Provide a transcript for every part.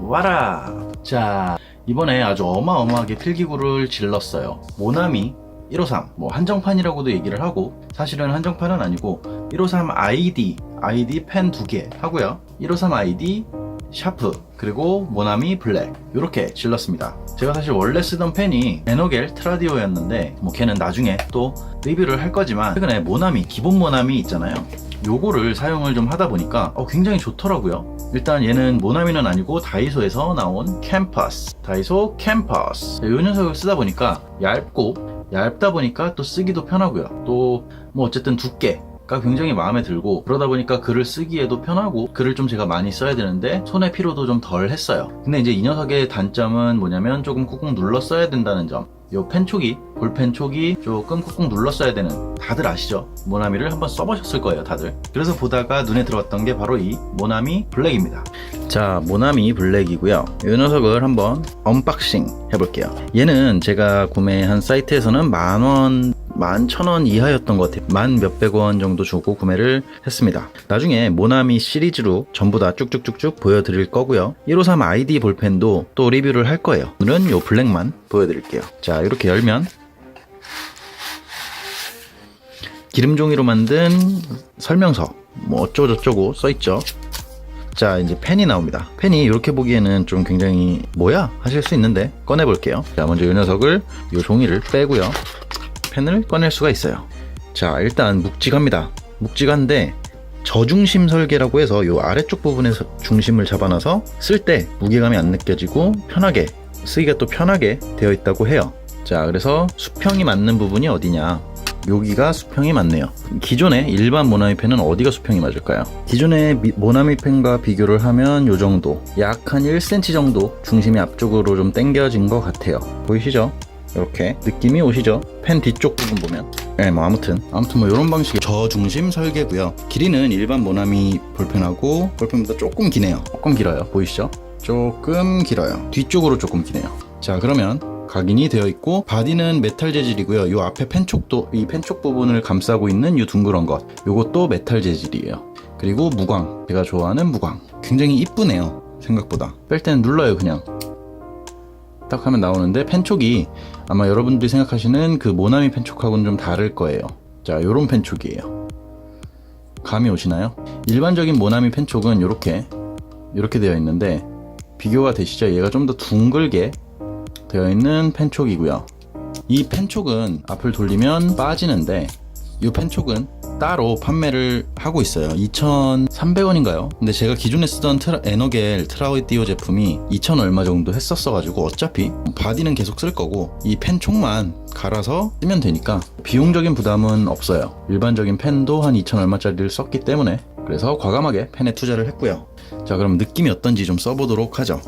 와라. 자, 이번에 아주 어마어마하게 필기구를 질렀어요. 모나미 153, 뭐 한정판이라고도 얘기를 하고, 사실은 한정판은 아니고 153 ID 펜 2개 하고요, 153 ID 샤프, 그리고 모나미 블랙, 이렇게 질렀습니다. 제가 사실 원래 쓰던 펜이 에너겔 트라디오였는데 뭐 걔는 나중에 또 리뷰를 할 거지만, 최근에 모나미, 기본 모나미 있잖아요, 요거를 사용을 좀 하다 보니까 굉장히 좋더라고요. 일단 얘는 모나미는 아니고 다이소에서 나온 캠퍼스, 다이소 캠퍼스, 이 녀석을 쓰다 보니까 얇다 보니까 또 쓰기도 편하고요. 또 뭐 어쨌든 두께가 굉장히 마음에 들고, 그러다 보니까 글을 쓰기에도 편하고, 글을 좀 제가 많이 써야 되는데 손의 피로도 좀 덜 했어요. 근데 이제 이 녀석의 단점은 뭐냐면 조금 꾹꾹 눌러 써야 된다는 점. 요 펜촉이, 볼펜 촉이 조금 꾹꾹 눌러 써야 되는, 다들 아시죠? 모나미를 한번 써보셨을 거예요, 다들. 그래서 보다가 눈에 들어왔던 게 바로 이 모나미 블랙입니다. 자, 모나미 블랙이고요. 이 녀석을 한번 언박싱 해볼게요. 얘는 제가 구매한 사이트에서는 10,000원, 11,000원 이하였던 것 같아요. 만 몇백 원 정도 주고 구매를 했습니다. 나중에 모나미 시리즈로 전부 다 쭉쭉쭉쭉 보여드릴 거고요. 153 ID 볼펜도 또 리뷰를 할 거예요. 오늘은 요 블랙만 보여드릴게요. 자, 이렇게 열면 기름종이로 만든 설명서, 뭐 어쩌고저쩌고 써있죠. 자, 이제 펜이 나옵니다. 펜이 이렇게 보기에는 좀 굉장히 뭐야? 하실 수 있는데 꺼내볼게요. 자, 먼저 이 녀석을, 이 종이를 빼고요, 펜을 꺼낼 수가 있어요. 자, 일단 묵직합니다. 묵직한데 저중심 설계라고 해서 이 아래쪽 부분에서 중심을 잡아놔서 쓸 때 무게감이 안 느껴지고 편하게 쓰기가 또 편하게 되어 있다고 해요. 자, 그래서 수평이 맞는 부분이 어디냐, 여기가 수평이 맞네요. 기존의 일반 모나미 펜은 어디가 수평이 맞을까요? 기존의 모나미 펜과 비교를 하면 요 정도, 약 한 1cm 정도 중심이 앞쪽으로 좀 당겨진 것 같아요. 보이시죠? 이렇게 느낌이 오시죠? 펜 뒤쪽 부분 보면. 네, 뭐 아무튼 뭐 이런 방식의 저중심 설계고요. 길이는 일반 모나미 볼펜하고 볼펜보다 조금 기네요. 조금 길어요. 보이시죠? 조금 길어요. 뒤쪽으로 조금 기네요. 자, 그러면 각인이 되어 있고, 바디는 메탈 재질이고요. 이 앞에 펜촉도, 이 펜촉 부분을 감싸고 있는 이 둥그런 것, 요것도 메탈 재질이에요. 그리고 무광, 제가 좋아하는 무광. 굉장히 이쁘네요, 생각보다. 뺄 때는 눌러요. 그냥 딱 하면 나오는데, 펜촉이 아마 여러분들이 생각하시는 그 모나미 펜촉하고는 좀 다를 거예요. 자, 요런 펜촉이에요. 감이 오시나요? 일반적인 모나미 펜촉은 이렇게 되어 있는데, 비교가 되시죠? 얘가 좀 더 둥글게 되어 있는 펜촉이고요. 이 펜촉은 앞을 돌리면 빠지는데, 이 펜촉은 따로 판매를 하고 있어요. 2,300원인가요? 근데 제가 기존에 쓰던 에너겔 트라우디오 제품이 2,000 얼마 정도 했었어 가지고, 어차피 바디는 계속 쓸 거고 이 펜촉만 갈아서 쓰면 되니까 비용적인 부담은 없어요. 일반적인 펜도 한 2,000 얼마짜리를 썼기 때문에, 그래서 과감하게 펜에 투자를 했고요. 자, 그럼 느낌이 어떤지 좀 써보도록 하죠.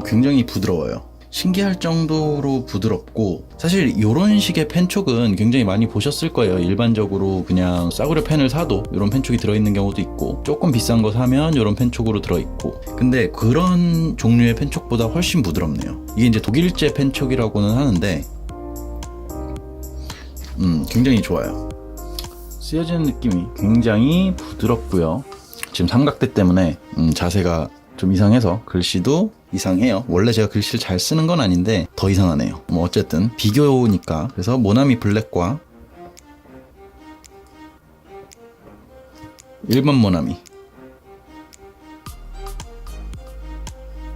굉장히 부드러워요. 신기할 정도로 부드럽고, 사실 이런 식의 펜촉은 굉장히 많이 보셨을 거예요. 일반적으로 그냥 싸구려 펜을 사도 이런 펜촉이 들어있는 경우도 있고, 조금 비싼 거 사면 이런 펜촉으로 들어있고, 근데 그런 종류의 펜촉보다 훨씬 부드럽네요. 이게 이제 독일제 펜촉이라고는 하는데 굉장히 좋아요. 쓰여지는 느낌이 굉장히 부드럽고요. 지금 삼각대 때문에 자세가 좀 이상해서 글씨도 이상해요. 원래 제가 글씨를 잘 쓰는 건 아닌데 더 이상하네요. 뭐 어쨌든 비교니까. 그래서 모나미 블랙과 일반 모나미,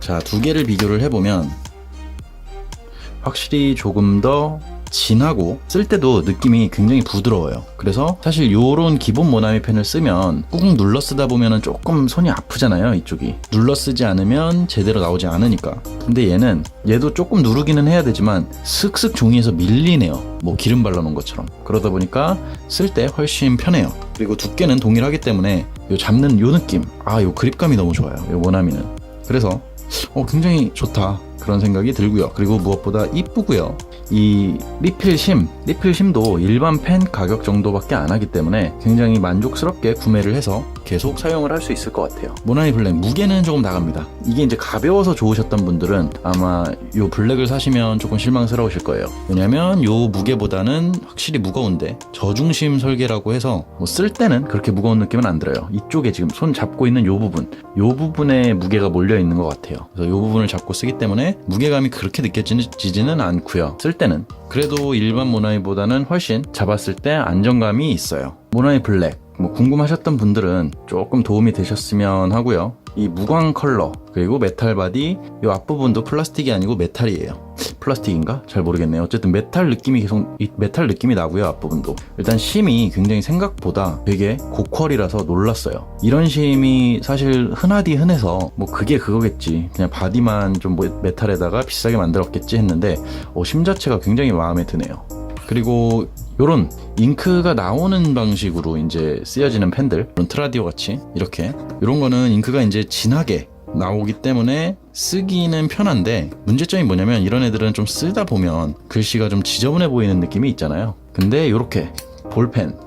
자, 두 개를 비교를 해보면 확실히 조금 더 진하고, 쓸 때도 느낌이 굉장히 부드러워요. 그래서 사실 요런 기본 모나미 펜을 쓰면 꾹꾹 눌러 쓰다 보면 조금 손이 아프잖아요. 이쪽이 눌러 쓰지 않으면 제대로 나오지 않으니까. 근데 얘도 조금 누르기는 해야 되지만 슥슥 종이에서 밀리네요. 뭐 기름 발라놓은 것처럼. 그러다 보니까 쓸 때 훨씬 편해요. 그리고 두께는 동일하기 때문에 요 잡는 요 느낌, 요 그립감이 너무 좋아요, 요 모나미는. 그래서 굉장히 좋다. 그런 생각이 들고요. 그리고 무엇보다 이쁘고요. 이 리필심도 일반 펜 가격 정도밖에 안 하기 때문에 굉장히 만족스럽게 구매를 해서 계속 사용을 할 수 있을 것 같아요. 모나미 블랙 무게는 조금 나갑니다. 이게 이제 가벼워서 좋으셨던 분들은 아마 요 블랙을 사시면 조금 실망스러우실 거예요. 왜냐면 요 무게보다는 확실히 무거운데 저중심 설계라고 해서 뭐 쓸 때는 그렇게 무거운 느낌은 안 들어요. 이쪽에 지금 손 잡고 있는 요 부분에 무게가 몰려 있는 것 같아요. 그래서 요 부분을 잡고 쓰기 때문에 무게감이 그렇게 느껴지지는 않고요. 쓸 때는 그래도 일반 모나미보다는 훨씬 잡았을 때 안정감이 있어요. 모나미 블랙 뭐 궁금하셨던 분들은 조금 도움이 되셨으면 하고요. 이 무광 컬러 그리고 메탈 바디 이 앞부분도 플라스틱이 아니고 메탈이에요. 플라스틱인가? 잘 모르겠네요. 어쨌든 메탈 느낌이 나고요. 앞부분도 일단 심이 굉장히 생각보다 되게 고퀄이라서 놀랐어요. 이런 심이 사실 흔해서 뭐 그게 그거겠지, 그냥 바디만 좀 메탈에다가 비싸게 만들었겠지 했는데 심 자체가 굉장히 마음에 드네요. 그리고 요런 잉크가 나오는 방식으로 이제 쓰여지는 펜들, 이런 트라디오 같이 이렇게 이런 거는 잉크가 이제 진하게 나오기 때문에 쓰기는 편한데, 문제점이 뭐냐면 이런 애들은 좀 쓰다 보면 글씨가 좀 지저분해 보이는 느낌이 있잖아요. 근데 요렇게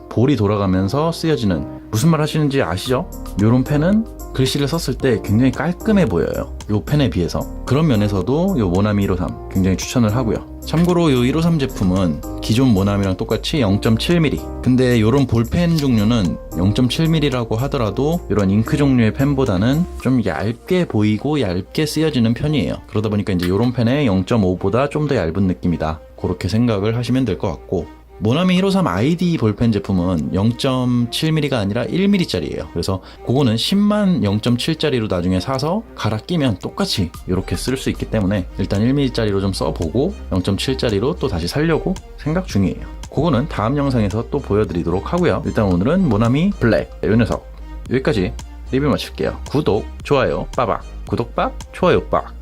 볼이 돌아가면서 쓰여지는, 무슨 말 하시는지 아시죠? 요런 펜은 글씨를 썼을 때 굉장히 깔끔해 보여요. 요 펜에 비해서. 그런 면에서도 요 모나미 153 굉장히 추천을 하고요. 참고로 요 153 제품은 기존 모나미랑 똑같이 0.7mm. 근데 요런 볼펜 종류는 0.7mm라고 하더라도 이런 잉크 종류의 펜보다는 좀 얇게 보이고 얇게 쓰여지는 편이에요. 그러다 보니까 이제 요런 펜의 0.5보다 좀 더 얇은 느낌이다, 그렇게 생각을 하시면 될 것 같고, 모나미 153 ID 볼펜 제품은 0.7mm가 아니라 1mm짜리예요. 그래서 그거는 10만 0.7짜리로 나중에 사서 갈아 끼면 똑같이 이렇게 쓸 수 있기 때문에 일단 1mm짜리로 좀 써보고 0.7짜리로 또 다시 사려고 생각 중이에요. 그거는 다음 영상에서 또 보여드리도록 하고요. 일단 오늘은 모나미 블랙 이 녀석 여기까지 리뷰 마칠게요. 구독, 좋아요, 빠박. 구독 빡, 좋아요 빡.